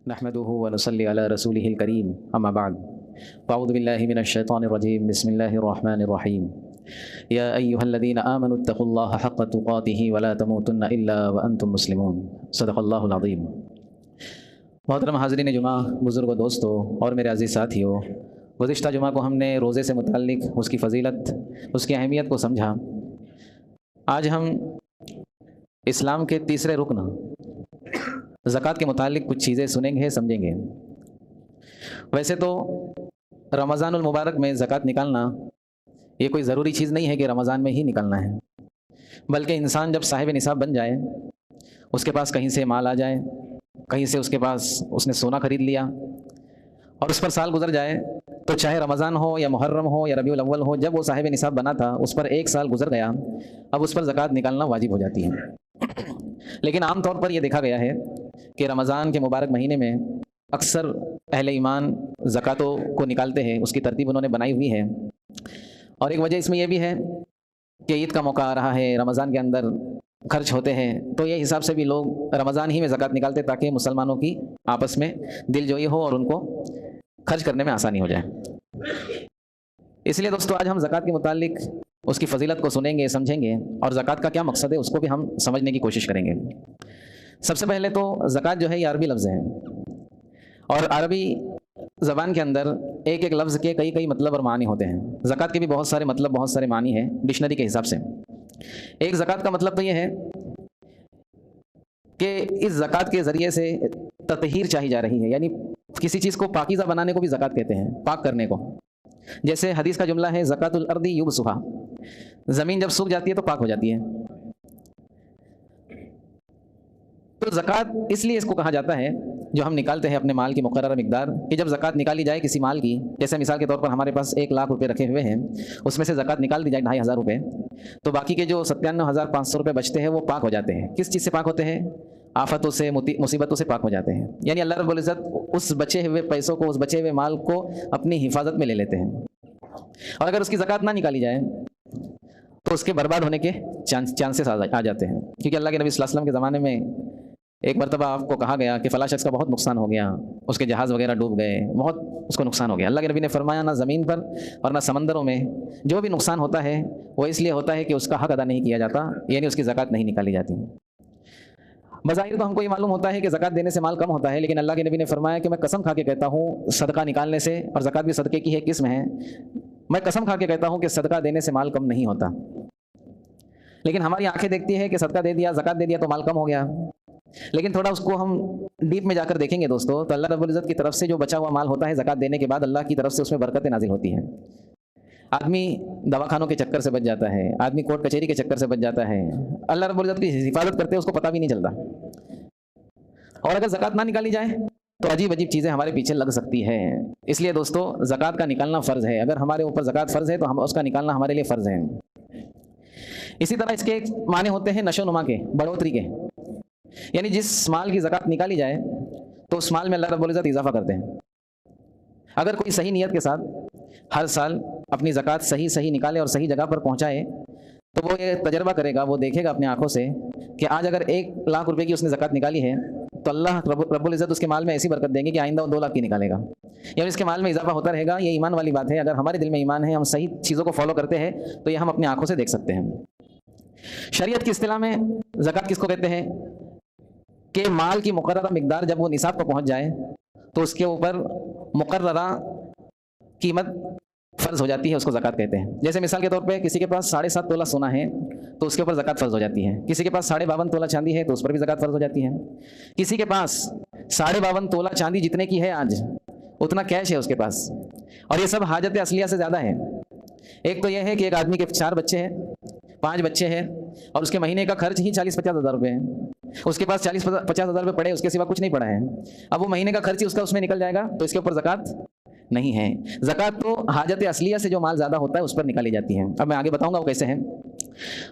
नहमदुहु व नुसल्ली अला रसूलिहिल करीम अम्मा बाद फ़अऊज़ु बिल्लाहि मिनश्शैतानिर्रजीम बिस्मिल्लाहिर्रहमानिर्रहीम या अय्युहल्लज़ीना आमनुत्तक़ुल्लाहा हक़्क़ तुक़ातिही व ला तमूतुन्ना इल्ला व अंतुम मुस्लिमून सदक़ल्लाहुल अज़ीम। मोहतरम हाज़रीन जुमा, बुज़ुर्गों, दोस्तों और मेरे अज़ीज़ साथियों, गुज़िश्ता जुमा को हमने रोज़े से मुताल्लिक़ उसकी फ़ज़ीलत, उसकी अहमियत को समझा। आज हम इस्लाम के तीसरे रुकन ज़कात के मुतालिक कुछ चीज़ें सुनेंगे, समझेंगे। वैसे तो रमज़ानुल मुबारक में ज़कात निकालना ये कोई ज़रूरी चीज़ नहीं है कि रमज़ान में ही निकालना है, बल्कि इंसान जब साहिब निसाब बन जाए, उसके पास कहीं से माल आ जाए, कहीं से उसके पास उसने सोना खरीद लिया और उस पर साल गुजर जाए, तो चाहे रमज़ान हो या मुहर्रम हो या रबीउल अव्वल हो, जब वो साहिब निसाब बना था उस पर एक साल गुजर गया, अब उस पर ज़कात निकालना वाजिब हो जाती है। लेकिन आम तौर पर यह देखा गया है कि रमज़ान के मुबारक महीने में अक्सर अहले ईमान ज़कातों को निकालते हैं, उसकी तरतीब उन्होंने बनाई हुई है। और एक वजह इसमें यह भी है कि ईद का मौका आ रहा है, रमज़ान के अंदर खर्च होते हैं, तो ये हिसाब से भी लोग रमज़ान ही में ज़कात निकालते ताकि मुसलमानों की आपस में दिलजोई हो और उनको खर्च करने में आसानी हो जाए। इसलिए दोस्तों, आज हम ज़कात के मुतालिक उसकी फ़जीलत को सुनेंगे, समझेंगे और ज़कात का क्या मकसद है उसको भी हम समझने की कोशिश करेंगे। सबसे पहले तो ज़कात जो है ये अरबी लफ्ज़ है और अरबी ज़बान के अंदर एक एक लफ्ज़ के कई कई मतलब और मानी होते हैं। ज़कात के भी बहुत सारे मतलब, बहुत सारे मानी हैं डिक्शनरी के हिसाब से। एक ज़कात का मतलब तो ये है कि इस ज़कात के ज़रिए से ततहीर चाही जा रही है, यानी किसी चीज़ को पाकीज़ा बनाने को भी ज़कात कहते हैं, पाक करने को। जैसे हदीस का जुमला है, ज़कातुल अर्दी युबसुहा, ज़मीन जब सूख जाती है तो पाक हो जाती है। तो ज़कात इसलिए इसको कहा जाता है जो हम निकालते हैं अपने माल की मुकर्रर मिकदार, कि जब ज़कात निकाली जाए किसी माल की, जैसे मिसाल के तौर पर हमारे पास 1 लाख रुपए रखे हुए हैं, उसमें से ज़कात निकाल दी जाए 2,500 रुपये, तो बाकी के जो 97,500 रुपये बचते हैं वो पाक हो जाते हैं। किस चीज़ से पाक होते हैं? आफतों से, मुसीबतों से पाक हो जाते हैं। यानी अल्लाह रब्बुल इज़्ज़त उस बचे हुए पैसों को, उस बचे हुए माल को अपनी हिफाजत में ले लेते हैं। और अगर उसकी ज़कात ना निकाली जाए तो उसके बर्बाद होने के चांसेस आ जाते हैं, क्योंकि अल्लाह के नबी सल्लल्लाहु अलैहि वसल्लम के ज़माने में एक मरतबा आपको कहा गया कि फ़लाँ शख्स का बहुत नुकसान हो गया, उसके जहाज़ वगैरह डूब गए, बहुत उसको नुकसान हो गया। अल्लाह के नबी ने फरमाया, ना ज़मीन पर और ना समंदरों में जो भी नुकसान होता है वो इसलिए होता है कि उसका हक़ अदा नहीं किया जाता, यानी उसकी ज़कात नहीं निकाली जाती। बज़ाहिर तो हमको ये मालूम होता है कि ज़कात देने से माल कम होता है, लेकिन अल्लाह के नबी ने फरमाया कि मैं कसम खा के कहता हूँ सदका निकालने से, और ज़कात भी सदक़े की है किस्म है, मैं कसम खा के कहता हूँ कि सदका देने से माल कम नहीं होता। लेकिन हमारी आंखें देखती है कि सदका दे दिया, ज़कात दे दिया तो माल कम हो गया। लेकिन थोड़ा उसको हम डीप में जाकर देखेंगे दोस्तों, तो अल्लाह रब्बुल इज़्ज़त की तरफ से जो बचा हुआ माल होता है ज़कात देने के बाद, अल्लाह की तरफ से उसमें बरकतें नाजिल होती हैं। आदमी दवाखानों के चक्कर से बच जाता है, आदमी कोर्ट कचहरी के चक्कर से बच जाता है, अल्लाह रब्बुल इज़्ज़त की हिफाजत करते हैं, उसको पता भी नहीं चलता। और अगर ज़कात ना निकाली जाए तो अजीब अजीब चीज़ें हमारे पीछे लग सकती हैं। इसलिए दोस्तों, ज़कात का निकालना फ़र्ज़ है। अगर हमारे ऊपर ज़कात फ़र्ज़ है तो हम उसका निकालना हमारे लिए फ़र्ज़ है। इसी तरह इसके माने होते हैं नशो नुमा के, बढ़ोतरी के, यानी जिस माल की ज़कात निकाली जाए तो उस माल में अल्लाह रब्बुल इज़्ज़त इजाफ़ा करते हैं। अगर कोई सही नीयत के साथ हर साल अपनी ज़कात सही निकाले और सही जगह पर पहुँचाए, तो वो ये तजर्बा करेगा, वो देखेगा अपनी आंखों से कि आज अगर 1 लाख रुपए की उसने ज़कात निकाली है तो अल्लाह रब्बुल इज़्ज़त उसके माल में ऐसी बरकत देंगे कि आइंदा वो 2 लाख की निकालेगा, यानी इसके माल में इजाफा होता रहेगा। ये ईमान वाली बात है। अगर हमारे दिल में ईमान है, हम सही चीज़ों को फॉलो करते हैं, तो ये हम अपनी आंखों से देख सकते हैं। शरीयत की इस्तिलाह में ज़कात किसको कहते हैं कि माल की मुकर्ररा मिकदार जब वो निसाब पर पहुँच जाए तो उसके ऊपर मुकर्ररा कीमत फ़र्ज़ हो जाती है, उसको ज़कात कहते हैं। जैसे मिसाल के तौर पे किसी के पास 7.5 तोला सोना है तो उसके ऊपर ज़कात फ़र्ज़ हो जाती है। किसी के पास 52.5 तोला चांदी है तो उस पर भी ज़कात फ़र्ज़ हो जाती है। किसी के पास 52.5 तोला चांदी जितने की है आज, उतना कैश है उसके पास, और ये सब हाजत असलिया से ज़्यादा है। एक तो यह है कि एक आदमी के 4 बच्चे हैं, 5 बच्चे हैं, और उसके महीने का खर्च ही 40-50 हज़ार रुपये है। उसके पास 40-50 हज़ार रुपये पड़े, उसके सिवा कुछ नहीं पड़ा है। अब वो महीने का खर्च ही उसका उसमें निकल जाएगा, तो इसके ऊपर ज़कात नहीं है। ज़कात तो हाजत असलिया से जो माल ज़्यादा होता है उस पर निकाली जाती है। अब मैं आगे बताऊंगा वो कैसे है।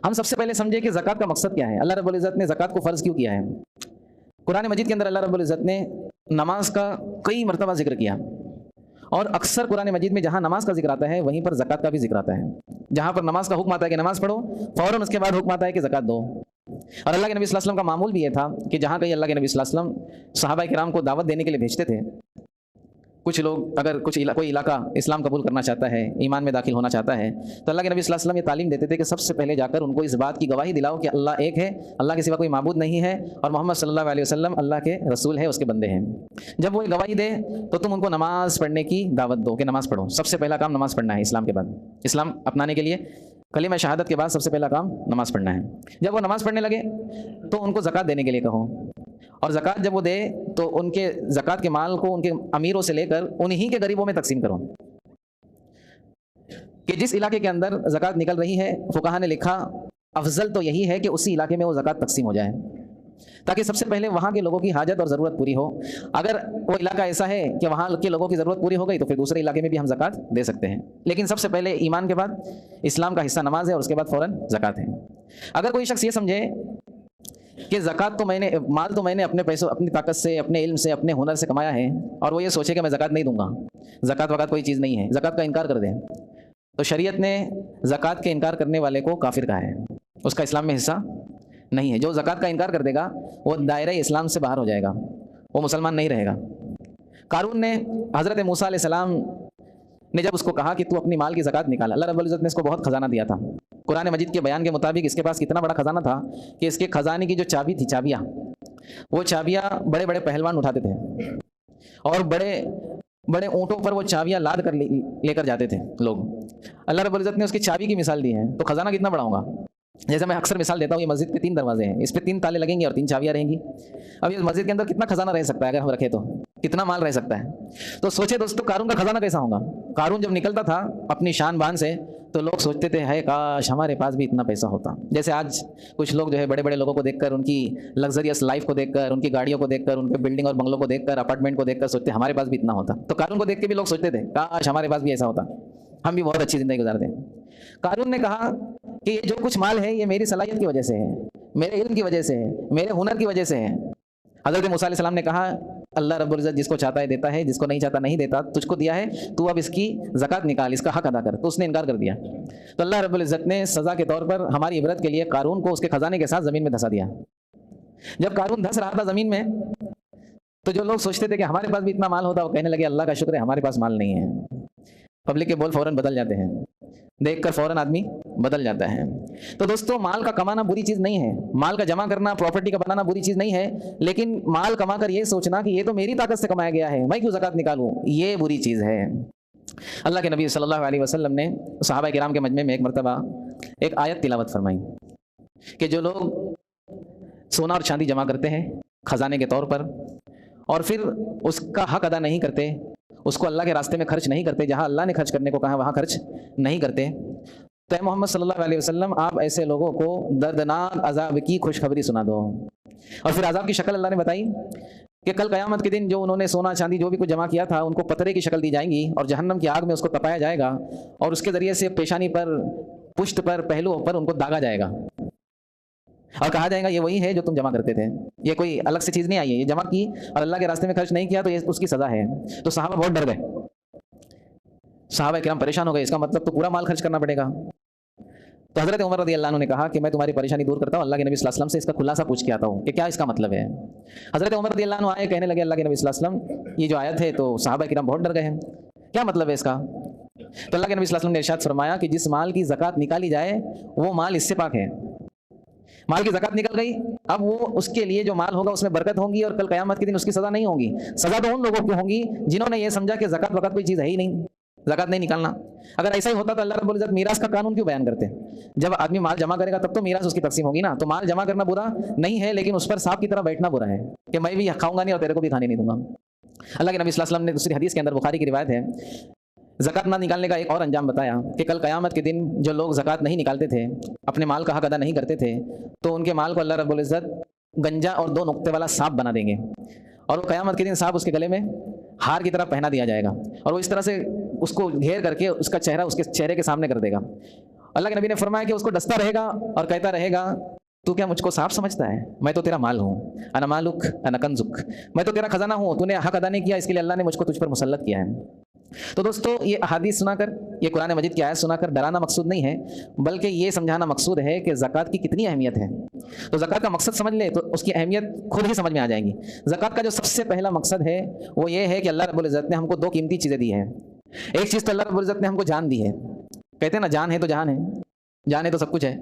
हम सबसे पहले समझे कि ज़कात का मकसद क्या है, अल्लाह रब्बुल इज़्ज़त ने ज़कात को फ़र्ज़ क्यों किया है। कुरान मजीद के अंदर अल्लाह रब्बुल इज़्ज़त ने नमाज का कई मरतबा जिक्र किया, और अक्सर कुरान मजीद में जहाँ नमाज का जिक्र आता है वहीं पर ज़कात का भी जिक्र आता है। जहाँ पर नमाज का हुक्म आता है कि नमाज पढ़ो, फ़ौरन उसके बाद हुक्म आता है कि ज़कात दो। اور اللہ के नबी सल्लल्लाहु अलैहि वसल्लम का मामूल भी ये था कि जहाँ कहीं अल्लाह के नबी सल्लल्लाहु अलैहि वसल्लम सहाबा किराम को दावत देने के लिए भेजते थे, कुछ लोग अगर कोई इलाका इस्लाम कबूल करना चाहता है, ईमान में दाखिल होना चाहता है, तो अल्लाह के नबी सल्लल्लाहु अलैहि वसल्लम ये तालीम देते थे कि सबसे पहले जाकर उनको इस बात की गवाही दिलाओ कि अल्लाह एक है, अल्लाह के सिवा कोई माबूद नहीं है, और मोहम्मद सल्लल्लाहु अलैहि वसल्लम अल्लाह के रसूल है, उसके बंदे हैं। जब वो गवाही दे तो तुम उनको नमाज पढ़ने की दावत दो कि नमाज पढ़ो। सबसे पहला काम नमाज पढ़ना है इस्लाम के बाद। इस्लाम अपनाने के लिए कलिमा शहादत के बाद सबसे पहला काम नमाज पढ़ना है। जब वो नमाज पढ़ने लगे तो उनको ज़कात देने के लिए कहो, और ज़कात जब वो दे तो उनके ज़कात के माल को उनके अमीरों से लेकर उन्हीं के गरीबों में तकसीम करो। कि जिस इलाके के अंदर ज़कात निकल रही है, फुकाहा ने लिखा अफजल तो यही है कि उसी इलाके में वो ज़कात तकसीम हो जाए, ताकि सबसे पहले वहाँ के लोगों की हाजत और ज़रूरत पूरी हो। अगर वो इलाका ऐसा है कि वहाँ के लोगों की ज़रूरत पूरी हो गई तो फिर दूसरे इलाके में भी हम ज़कात दे सकते हैं, लेकिन सबसे पहले ईमान के बाद इस्लाम का हिस्सा नमाज है और उसके बाद फ़ौरन ज़कात है। अगर कोई शख्स ये समझे कि ज़कात तो माल तो मैंने अपने पैसों, अपनी ताकत से, अपने इल्म से, अपने हुनर से कमाया है, और वो ये सोचे कि मैं ज़कात नहीं दूंगा, ज़कात वक़ात कोई चीज़ नहीं है, ज़कात का इनकार कर दे, तो शरीयत ने ज़कात के इनकार करने वाले को काफिर कहा है, उसका इस्लाम में हिस्सा नहीं है। जो ज़कात का इनकार कर देगा वो दायरे इस्लाम से बाहर हो जाएगा, वो मुसलमान नहीं रहेगा। कारून ने हज़रत मूसा अलैहि सलाम ने जब उसको कहा कि तू अपनी माल की ज़कात निकाल, अल्लाह रब्बुल इज़्ज़त ने इसको बहुत खजाना दिया था। कुरान मजीद के बयान के मुताबिक इसके पास कितना बड़ा खजाना था कि इसके खजाने की जो चाबी थी, चाबियाँ, वो चाबियाँ बड़े बड़े पहलवान उठाते थे और बड़े बड़े ऊँटों पर वो चाबियाँ लाद कर लेकर जाते थे लोग। अल्लाह रब्बुल इज़्ज़त ने उसकी चाबी की मिसाल दी है, तो खजाना कितना बड़ा होगा। जैसे मैं अक्सर मिसाल देता हूँ, ये मस्जिद के 3 दरवाजे हैं, इस पे 3 ताले लगेंगे और 3 चाबियाँ रहेंगी। अब इस मस्जिद के अंदर कितना खजाना रह सकता है, अगर हम रखें तो कितना माल रह सकता है। तो सोचे दोस्तों, कारून का खजाना कैसा होगा। कारून जब निकलता था अपनी शान बान से तो लोग सोचते थे है काश हमारे पास भी इतना पैसा होता। जैसे आज कुछ लोग जो है बड़े बड़े लोगों को देखकर, उनकी लग्जरियस लाइफ को देखकर, उनकी गाड़ियों को देखकर, उनके बिल्डिंग और बंगलों को देखकर, अपार्टमेंट को देखकर सोचते हमारे पास भी इतना होता। तो कारून को देख के भी लोग सोचते थे काश हमारे पास भी ऐसा होता, हम भी बहुत अच्छी ज़िंदगी गुजारते हैं। कारून ने कहा कि ये जो कुछ माल है ये मेरी सलाहियत की वजह से है, मेरे इल्म की वजह से है, मेरे हुनर की वजह से है। हज़रत मूसा अलैहि सलाम ने कहा अल्लाह रब्बुल इज़्ज़त जिसको चाहता है देता है, जिसको नहीं चाहता नहीं देता, तुझको दिया है, तू अब इसकी ज़कात निकाल, इसका हक अदा कर। तो उसने इनकार कर दिया। तो अल्लाह रब्बुल इज़्ज़त ने सज़ा के तौर पर हमारी इबरत के लिए कारून को उसके खजाने के साथ ज़मीन में धंसा दिया। जब कारून धंस रहा था ज़मीन में, तो जो लोग सोचते थे कि हमारे पास भी इतना माल होता, वो कहने लगे अल्लाह का शुक्र है हमारे पास माल नहीं है। पब्लिक के बोल फ़ौरन बदल जाते हैं, देखकर फ़ौरन आदमी बदल जाता है। तो दोस्तों, माल का कमाना बुरी चीज़ नहीं है, माल का जमा करना, प्रॉपर्टी का बनाना बुरी चीज़ नहीं है, लेकिन माल कमा कर ये सोचना कि ये तो मेरी ताकत से कमाया गया है, मैं क्यों ज़कात निकालूं, ये बुरी चीज़ है। अल्लाह के नबी सल्लल्लाहु अलैहि वसल्लम ने सहाबा किराम के मजमे में एक मरतबा एक आयत तिलावत फरमाई कि जो लोग सोना और चांदी जमा करते हैं खजाने के तौर पर और फिर उसका हक अदा नहीं करते, उसको अल्लाह के रास्ते में खर्च नहीं करते, जहाँ अल्लाह ने खर्च करने को कहा वहाँ खर्च नहीं करते, तो मोहम्मद सल्लल्लाहु अलैहि वसल्लम आप ऐसे लोगों को दर्दनाक अजाब की खुशखबरी सुना दो। और फिर अजाब की शक्ल अल्लाह ने बताई कि कल क़यामत के दिन जो उन्होंने सोना चांदी जो भी कुछ जमा किया था उनको पतरे की शक्ल दी जाएंगी और जहन्नम की आग में उसको तपाया जाएगा और उसके ज़रिए से पेशानी पर, पुष्ट पर, पहलुओं पर उनको दागा जाएगा और कहा जाएगा ये वही है जो तुम जमा करते थे, ये कोई अलग से चीज़ नहीं आई है, ये जमा की और अल्लाह के रास्ते में खर्च नहीं किया तो ये उसकी सज़ा है। तो सहाबा बहुत डर गए, सहाबा किराम परेशान हो गए, इसका मतलब तो पूरा माल खर्च करना पड़ेगा। तो हज़रत उमर रज़ी अल्लाह अन्हु ने कहा कि मैं तुम्हारी परेशानी दूर करता हूँ, अल्लाह के नबी सल्लल्लाहु अलैहि वसल्लम से इसका खुलासा पूछ के आता हूँ कि क्या इसका मतलब है। हज़रत उमर रज़ी अल्लाह अन्हु आए, कहने लगे अल्लाह के नबी सल्लल्लाहु अलैहि वसल्लम ये जो आयत है, तो सहाबा किराम बहुत डर गए हैं, क्या मतलब है इसका। तो अल्लाह के नबी सल्लल्लाहु अलैहि वसल्लम ने इरशाद फरमाया कि जिस माल की ज़कात निकाली जाए वो माल इससे पाक है। माल की ज़कात निकल गई, अब वो उसके लिए जो माल होगा उसमें बरकत होगी और कल क़यामत के दिन उसकी सज़ा नहीं होगी। सज़ा तो उन लोगों की होगी जिन्होंने ये समझा कि ज़कात वक़ात कोई चीज़ है ही नहीं, ज़कात नहीं निकालना। अगर ऐसा ही होता तो अल्लाह रब्बुल इज़्ज़त मीरास का कानून क्यों बयान करते। जब आदमी माल जमा करेगा तब तो मीरास उसकी तकसीम होगी ना। तो माल जमा करना बुरा नहीं है, लेकिन उस पर सांप की तरह बैठना बुरा है कि मैं भी खाऊंगा नहीं और तेरे को भी खाने नहीं दूंगा। अल्लाह के नबी सल्लल्लाहु अलैहि वसल्लम ने दूसरी हदीस के अंदर, बुखारी की रिवायत है, ज़कात ना निकालने का एक और अंजाम बताया कि कल क़यामत के दिन जो लोग ज़कात नहीं निकालते थे, अपने माल का हक अदा नहीं करते थे, तो उनके माल को अल्लाह रब्बुल इज़्ज़त गंजा और 2 नुक्ते वाला सांप बना देंगे और वो क़यामत के दिन सांप उसके गले में हार की तरह पहना दिया जाएगा और वो इस तरह से उसको घेर करके उसका चेहरा उसके चेहरे के सामने कर देगा। अल्लाह के नबी ने फरमाया कि उसको डसता रहेगा और कहता रहेगा तू क्या मुझको सांप समझता है, मैं तो तेरा माल हूँ, अना मालुक अना कंजुक, मैं तो तेरा खजाना हूँ, तूने हक अदा नहीं किया इसके लिए अल्लाह ने मुझको तुझ पर मुसल्लत किया है। تو دوستو یہ احادیث سنا کر, یہ قرآن مجید کی آیت سنا کر ڈرانا مقصود نہیں ہے, بلکہ یہ سمجھانا مقصود ہے کہ زکوٰۃ کی کتنی اہمیت ہے. تو زکوٰۃ کا مقصد سمجھ لے تو اس کی اہمیت خود ہی سمجھ میں آ جائے گی. زکوٰۃ کا جو سب سے پہلا مقصد ہے وہ یہ ہے کہ اللہ رب العزت نے ہم کو دو قیمتی چیزیں دی ہیں. ایک چیز تو اللہ رب العزت نے ہم کو جان دی ہے. کہتے ہیں نا جان ہے تو جہان ہے, جان ہے تو سب کچھ ہے.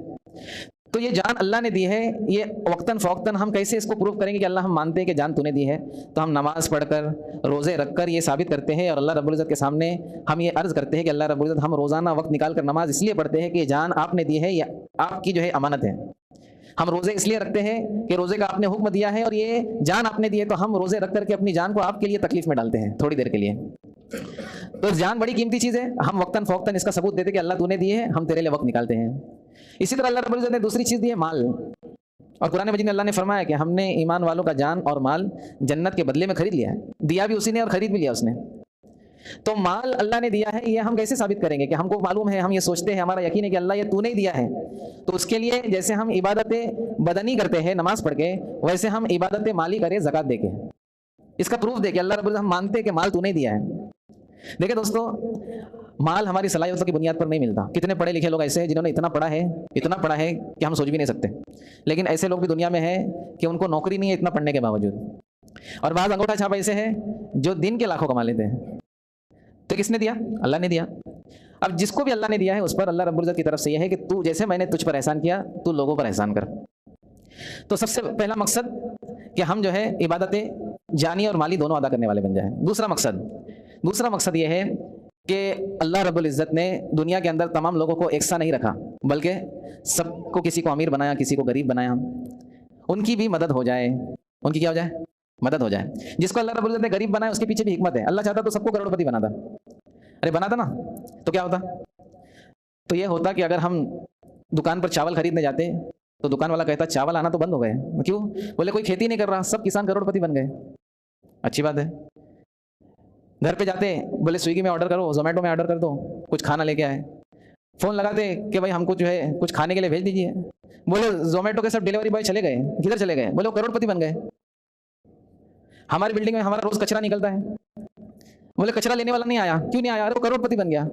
تو یہ جان اللہ نے دی ہے, یہ وقتاً فوقتاً ہم کیسے اس کو پروف کریں گے کہ اللہ ہم مانتے ہیں کہ جان تو نے دی ہے؟ تو ہم نماز پڑھ کر, روزے رکھ کر یہ ثابت کرتے ہیں, اور اللہ رب العزت کے سامنے ہم یہ عرض کرتے ہیں کہ اللہ رب العزت ہم روزانہ وقت نکال کر نماز اس لیے پڑھتے ہیں کہ یہ جان آپ نے دی ہے, یہ آپ کی جو ہے امانت ہے. ہم روزے اس لیے رکھتے ہیں کہ روزے کا آپ نے حکم دیا ہے اور یہ جان آپ نے دی ہے, تو ہم روزے رکھ کر کے اپنی جان کو آپ کے لیے تکلیف میں ڈالتے ہیں تھوڑی دیر کے لیے. تو جان بڑی قیمتی چیز ہے, ہم وقتاً فوقتاً اس کا ثبوت دیتے کہ اللہ تو نے دی ہے, ہم تیرے لیے وقت نکالتے ہیں. اسی طرح اللہ رب العزت نے دوسری چیز دی ہے مال, اور قرآن مجید میں اللہ نے فرمایا کہ ہم نے ایمان والوں کا جان اور مال جنت کے بدلے میں خرید لیا ہے. دیا بھی اسی نے اور خرید بھی لیا اس نے. تو مال اللہ نے دیا ہے, یہ ہم کیسے ثابت کریں گے؟ کہ ہم کو معلوم ہے, ہم یہ سوچتے ہیں, ہمارا یقین ہے کہ اللہ یہ تو نے ہی دیا ہے. تو اس کے لیے جیسے ہم عبادت بدنی کرتے ہیں نماز پڑھ کے, ویسے ہم عبادت مالی کریں زکوٰۃ دے کے. اس کا پروف دے کہ اللہ رب العزت ہم مانتے ہیں کہ مال تو نے دیا ہے. دیکھیں دوستو, مال ہماری صلاحیتوں کی بنیاد پر نہیں ملتا. کتنے پڑھے لکھے لوگ ایسے ہیں جنہوں نے اتنا پڑھا ہے کہ ہم سوچ بھی نہیں سکتے, لیکن ایسے لوگ بھی دنیا میں ہیں کہ ان کو نوکری نہیں ہے اتنا پڑھنے کے باوجود. اور بعض انگوٹھا چھاپ ایسے ہیں جو دن کے لاکھوں کما لیتے ہیں. تو کس نے دیا؟ اللہ نے دیا. اب جس کو بھی اللہ نے دیا ہے اس پر اللہ رب العزت کی طرف سے یہ ہے کہ تو جیسے میں نے تجھ پر احسان کیا تو لوگوں پر احسان کر. تو سب سے پہلا مقصد کہ ہم جو ہے عبادتیں جانی اور مالی دونوں ادا کرنے والے بن جائیں. دوسرا مقصد یہ ہے کہ اللہ رب العزت نے دنیا کے اندر تمام لوگوں کو ایک سا نہیں رکھا, بلکہ سب کو, کسی کو امیر بنایا, کسی کو غریب بنایا. ان کی بھی مدد ہو جائے, ان کی کیا ہو جائے؟ مدد ہو جائے. جس کو اللہ رب العزت نے غریب بنایا اس کے پیچھے بھی حکمت ہے. اللہ چاہتا تو سب کو کروڑپتی بناتا. ارے بناتا نا, تو کیا ہوتا؟ تو یہ ہوتا کہ اگر ہم دکان پر چاول خریدنے جاتے تو دکان والا کہتا چاول آنا تو بند ہو گئے. کیوں؟ بولے کوئی کھیتی نہیں کر رہا, سب کسان کروڑپتی بن گئے. اچھی بات ہے. گھر پہ جاتے بولے سویگی میں آرڈر کرو, زومیٹو میں آرڈر کر دو, کچھ کھانا لے کے آئے. فون لگاتے کہ بھائی ہم کو جو ہے کچھ کھانے کے لیے بھیج دیجیے. بولے زومیٹو کے سب ڈیلیوری بوائے چلے گئے, کدھر چلے گئے؟ بولے وہ کروڑپتی بن گئے. ہماری بلڈنگ میں ہمارا روز کچرا نکلتا ہے, بولے کچرا لینے والا نہیں آیا. کیوں نہیں آیا؟ ارے وہ کروڑپتی بن گیا.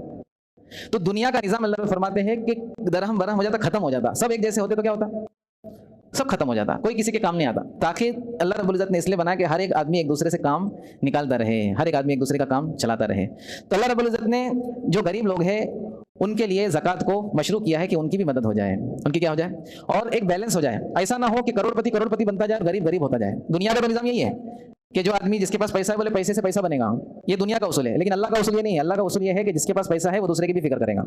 تو دنیا کا نظام اللہ فرماتے ہیں کہ درہم برہم ہو جاتا, ختم ہو جاتا, سب ایک جیسے ہوتے تو کیا ہوتا؟ سب ختم ہو جاتا, کوئی کسی کے کام نہیں آتا. تاکہ اللہ رب العزت نے اس لیے بنایا کہ ہر ایک آدمی ایک دوسرے سے کام نکالتا رہے, ہر ایک آدمی ایک دوسرے کا کام چلاتا رہے. تو اللہ رب العزت نے جو غریب لوگ ہیں ان کے لیے زکوٰۃ کو مشروع کیا ہے کہ ان کی بھی مدد ہو جائے, ان کی کیا ہو جائے, اور ایک بیلنس ہو جائے. ایسا نہ ہو کہ کروڑپتی بنتا جائے اور غریب غریب ہوتا جائے. دنیا کا تو نظام یہی ہے کہ جو آدمی جس کے پاس پیسہ ہے بولے پیسے سے پیسہ بنے گا. یہ دنیا کا اصول ہے, لیکن اللہ کا اصول یہ نہیں ہے. اللہ کا اصول یہ ہے کہ جس کے پاس پیسہ ہے وہ دوسرے کی بھی فکر کرے گا,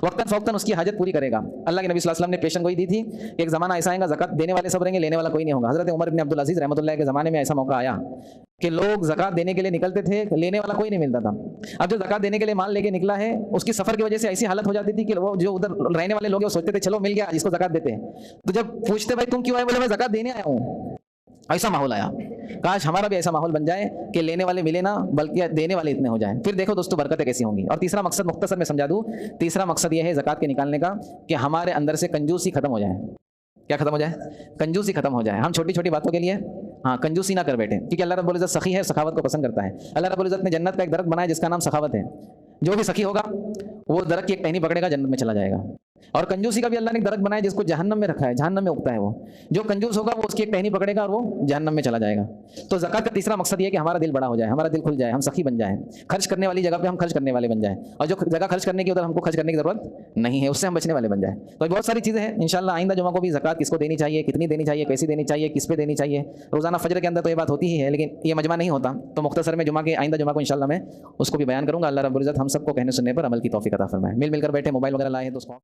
وقتاً فوقتاً اس کی حاجت پوری کرے گا. اللہ کے نبی صلی اللہ علیہ وسلم نے پیشن گوئی دی تھی کہ ایک زمانہ ایسا آئے گا زکوٰۃ دینے والے سب رہیں گے, لینے والا کوئی نہیں ہوگا. حضرت عمر بن عبدالعزیز رحمۃ اللہ کے زمانے میں ایسا موقع آیا کہ لوگ زکوٰۃ دینے کے لیے نکلتے تھے, لینے والا کوئی نہیں ملتا تھا. اب جو زکوٰۃ دینے کے لیے مال لے کے نکلا ہے اس کی سفر کی وجہ سے ایسی حالت ہو جاتی تھی کہ وہ جو ادھر رہنے والے لوگ ہیں وہ سوچتے تھے چلو مل گیا جس کو زکوٰۃ دیتے ہیں. تو جب پوچھتے بھائی تم کیوں آئے, بولے میں زکوٰۃ دینے آیا ہوں. ایسا ماحول آیا. کاش ہمارا بھی ایسا ماحول بن جائے کہ لینے والے ملے نہ بلکہ دینے والے اتنے ہو جائیں. پھر دیکھو دوستو برکتیں کیسی ہوں گی. اور تیسرا مقصد مختصر میں سمجھا دوں, تیسرا مقصد یہ ہے زکوٰۃ کے نکالنے کا کہ ہمارے اندر سے کنجوسی ختم ہو جائے. کیا ختم ہو جائے؟ کنجوسی ختم ہو جائے. ہم چھوٹی چھوٹی باتوں کے لیے کنجوسی نہ کر بیٹھے, کیونکہ اللہ رب العزت سخی ہے, سخاوت کو پسند کرتا ہے. اللہ رب العزت نے جنت کا ایک درخت بنایا جس کا نام سخاوت ہے. جو بھی سخی ہوگا وہ درخت کی ایک ٹہنی پکڑے گا جنت میں چلا جائے گا. اور کنجوسی کا بھی اللہ نے ایک درخت بنایا جس کو جہنم میں رکھا ہے, جہنم میں اگتا ہے. وہ جو کنجوس ہوگا وہ اس کی ایک ٹہنی پکڑے گا اور وہ جہنم میں چلا جائے گا. تو زکوٰۃ کا تیسرا مقصد یہ ہے کہ ہمارا دل بڑا ہو جائے, ہمارا دل کھل جائے, ہم سخی بن جائیں, خرچ کرنے والی جگہ پہ ہم خرچ کرنے والے بن جائیں, اور جو جگہ خرچ کرنے کی ادھر ہم کو خرچ کرنے کی ضرورت نہیں ہے اس سے ہم بچنے والے بن جائیں. تو بہت ساری چیزیں ہیں انشاءاللہ. آئندہ جمعہ کو بھی زکوٰۃ کس کو دینی چاہیے, کتنی دینی چاہیے, کیسی دینی چاہیے, کس پہ دینی چاہیے, روزانہ فجر کے اندر تو یہ بات ہوتی ہی ہے لیکن یہ مجمع نہیں ہوتا. تو مختصر میں جمعہ کے آئندہ جمعہ کو انشاءاللہ میں اس کو بھی بیان کروں گا. اللہ رب العزت ہم سب کو کہنے سننے پر عمل کی توفیق عطا فرمائے. مل کر بیٹھے موبائل وغیرہ لائے ہیں تو اس کو